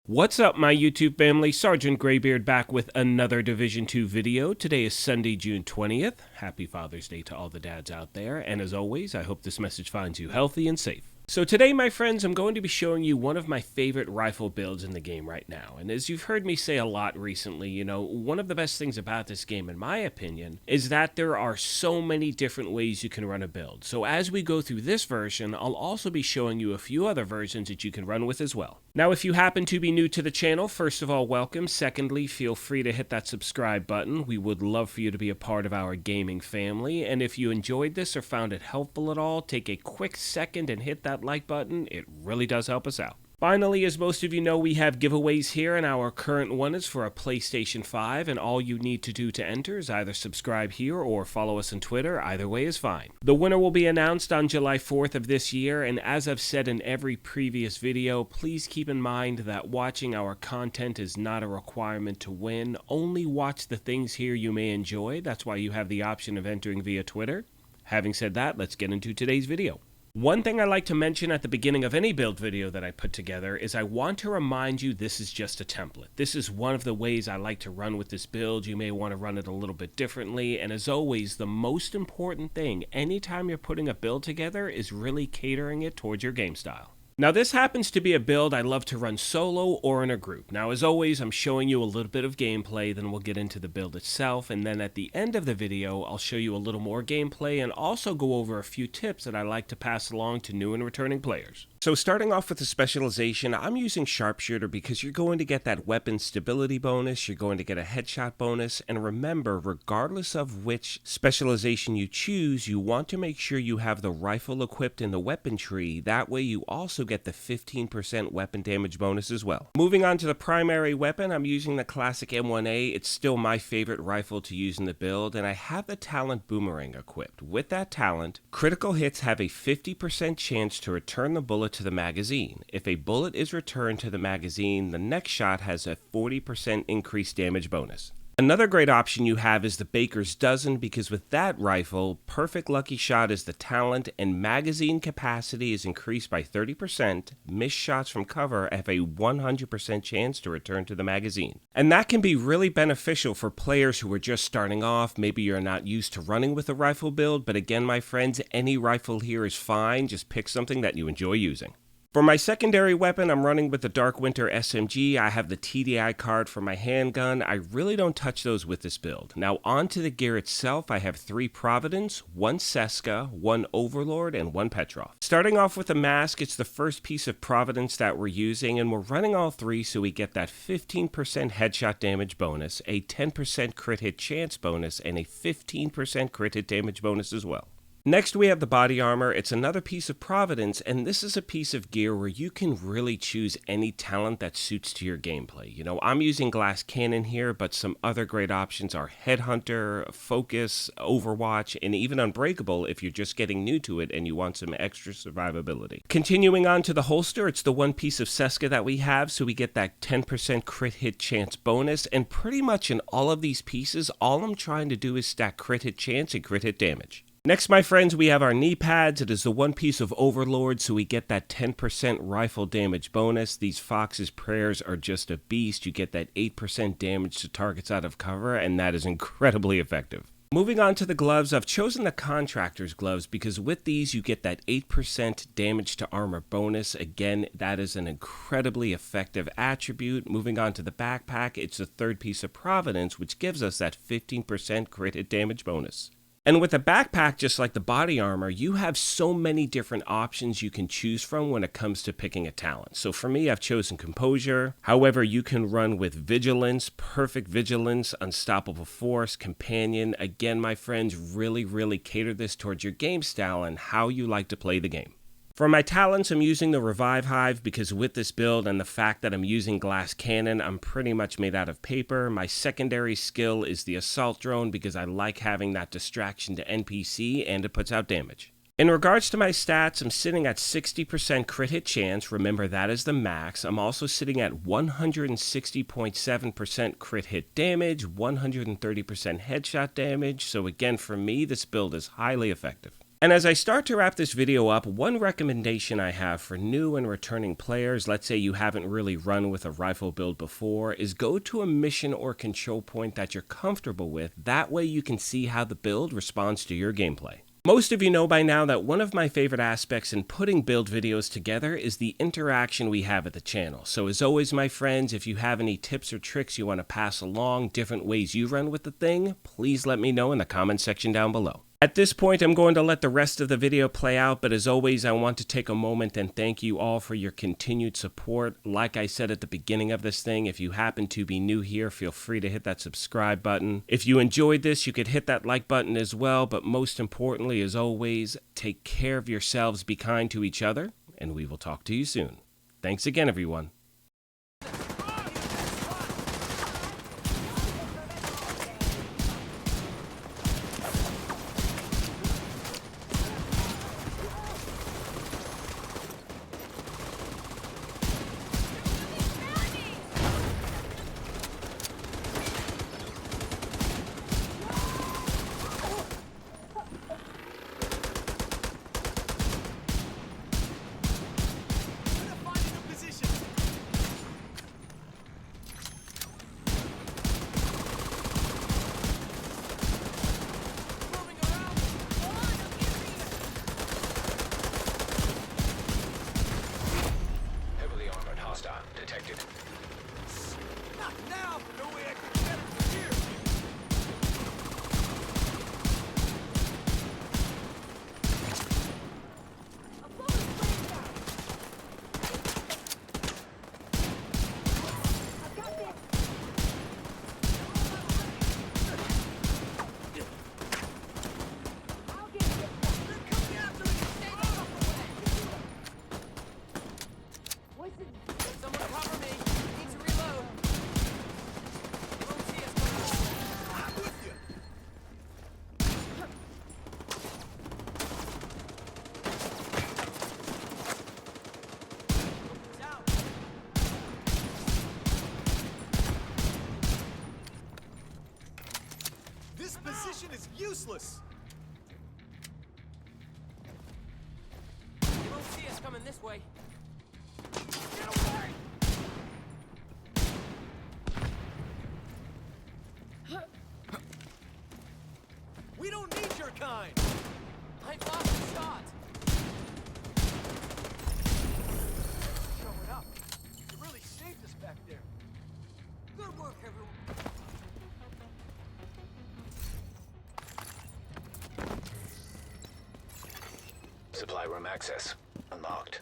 What's up, my YouTube family? Sergeant Graybeard back with another Division 2 video. Today is Sunday, June 20th. Happy Father's Day to all the dads out there. And as always, I hope this message finds you healthy and safe. So today, my friends, I'm going to be showing you one of my favorite rifle builds in the game right now. And as you've heard me say a lot recently, one of the best things about this game, in my opinion, is that there are so many different ways you can run a build. So as we go through this version, I'll also be showing you a few other versions that you can run with as well. Now, if you happen to be new to the channel, first of all, welcome. Secondly, feel free to hit that subscribe button. We would love for you to be a part of our gaming family. And if you enjoyed this or found it helpful at all, take a quick second and hit that like button. It really does help us out. Finally, as most of you know, we have giveaways here, and our current one is for a PlayStation 5, and all you need to do to enter is either subscribe here or follow us on Twitter. Either way is fine. The winner will be announced on July 4th of this year, and as I've said in every previous video, please keep in mind that watching our content is not a requirement to win. Only watch the things here you may enjoy. That's why you have the option of entering via Twitter. Having said that, let's get into today's video. One thing I like to mention at the beginning of any build video that I put together is I want to remind you this is just a template. This is one of the ways I like to run with this build. You may want to run it a little bit differently, and as always, the most important thing anytime you're putting a build together is really catering it towards your game style. Now, this happens to be a build I love to run solo or in a group. Now, as always, I'm showing you a little bit of gameplay, then we'll get into the build itself, and then at the end of the video, I'll show you a little more gameplay and also go over a few tips that I like to pass along to new and returning players. So starting off with the specialization, I'm using sharpshooter because you're going to get that weapon stability bonus, you're going to get a headshot bonus, and remember, regardless of which specialization you choose, you want to make sure you have the rifle equipped in the weapon tree. That way you also get the 15% weapon damage bonus as well. Moving on to the primary weapon, I'm using the classic M1A. It's still my favorite rifle to use in the build, and I have the talent boomerang equipped. With that talent, critical hits have a 50% chance to return the bullet to the magazine. If a bullet is returned to the magazine, the next shot has a 40% increased damage bonus. Another great option you have is the Baker's Dozen, because with that rifle, perfect lucky shot is the talent and magazine capacity is increased by 30%. Missed shots from cover have a 100% chance to return to the magazine. And that can be really beneficial for players who are just starting off. Maybe you're not used to running with a rifle build, but again, my friends, any rifle here is fine. Just pick something that you enjoy using. For my secondary weapon, I'm running with the Dark Winter SMG. I have the TDI card for my handgun. I really don't touch those with this build. Now onto the gear itself, I have 3 Providence, 1 Seska, 1 Overlord, and 1 Petrov. Starting off with the mask, it's the first piece of Providence that we're using, and we're running all 3 so we get that 15% headshot damage bonus, a 10% crit hit chance bonus, and a 15% crit hit damage bonus as well. Next, we have the body armor. It's another piece of Providence, and this is a piece of gear where you can really choose any talent that suits to your gameplay. I'm using Glass Cannon here, but some other great options are Headhunter, Focus, Overwatch, and even Unbreakable if you're just getting new to it and you want some extra survivability. Continuing on to the holster, it's the one piece of Seska that we have, so we get that 10% crit hit chance bonus, and pretty much in all of these pieces, all I'm trying to do is stack crit hit chance and crit hit damage. Next, my friends, we have our knee pads. It is the one piece of Overlord, so we get that 10% rifle damage bonus. These Fox's Prayers are just a beast. You get that 8% damage to targets out of cover, and that is incredibly effective. Moving on to the gloves, I've chosen the Contractor's gloves because with these you get that 8% damage to armor bonus. Again, that is an incredibly effective attribute. Moving on to the backpack, it's the third piece of Providence, which gives us that 15% crit hit damage bonus. And with a backpack, just like the body armor, you have so many different options you can choose from when it comes to picking a talent. So for me, I've chosen Composure. However, you can run with Vigilance, Perfect Vigilance, Unstoppable Force, Companion. Again, my friends, really cater this towards your game style and how you like to play the game. For my talents, I'm using the Revive Hive because with this build and the fact that I'm using Glass Cannon, I'm pretty much made out of paper. My secondary skill is the Assault Drone because I like having that distraction to NPC and it puts out damage. In regards to my stats, I'm sitting at 60% crit hit chance. Remember, that is the max. I'm also sitting at 160.7% crit hit damage, 130% headshot damage. So again, for me, this build is highly effective. And as I start to wrap this video up, one recommendation I have for new and returning players, let's say you haven't really run with a rifle build before, is go to a mission or control point that you're comfortable with. That way you can see how the build responds to your gameplay. Most of you know by now that one of my favorite aspects in putting build videos together is the interaction we have at the channel. So as always, my friends, if you have any tips or tricks you want to pass along, different ways you run with the thing, please let me know in the comment section down below. At this point, I'm going to let the rest of the video play out, but as always, I want to take a moment and thank you all for your continued support. Like I said at the beginning of this thing, if you happen to be new here, feel free to hit that subscribe button. If you enjoyed this, you could hit that like button as well, but most importantly, as always, take care of yourselves, be kind to each other, and we will talk to you soon. Thanks again, everyone. Detected. Not now! No way I can get him from here! This position is useless! You won't see us coming this way. Get away! We don't need your kind! I blocked the shot. Showing up. You really saved us back there. Good work, everyone. Supply room access unlocked.